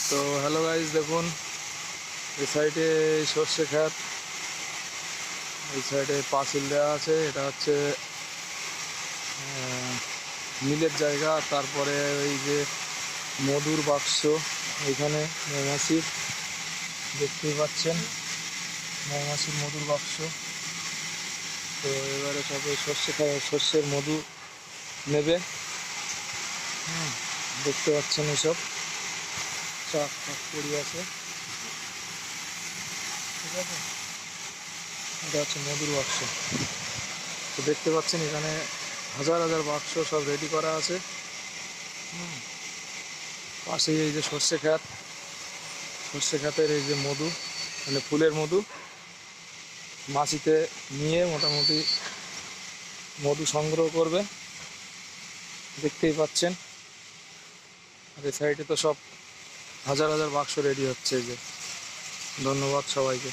তো hello guys, দেখুন এই সাইডে সর্ষে ক্ষেত, এই সাইডে পাঁচিল দেওয়া আছে। এটা হচ্ছে মিলের জায়গা। তারপরে ওই যে মধুর বাক্স, এইখানে মৌমাছি দেখতেই পাচ্ছেন, মৌমাছির মধুর বাক্স। তো এবারে সব এই শস্যের মধু নেবে। দেখতে পাচ্ছেন এসব চাক ফাঁক পড়ে আছে, ঠিক আছে। এটা হচ্ছে মধুর বাক্স। তো দেখতে পাচ্ছেন এখানে হাজার হাজার বাক্স সব রেডি করা আছে। পাশেই এই যে সর্ষে ক্ষেত, সর্ষে ক্ষেতের এই যে মধু, মানে ফুলের মধু মাছিতে নিয়ে মোটামুটি মধু সংগ্রহ করবে, দেখতেই পাচ্ছেন। আর এই সাইডে তো সব হাজার হাজার বাক্স রেডি হচ্ছে। এই যে, ধন্যবাদ সবাইকে।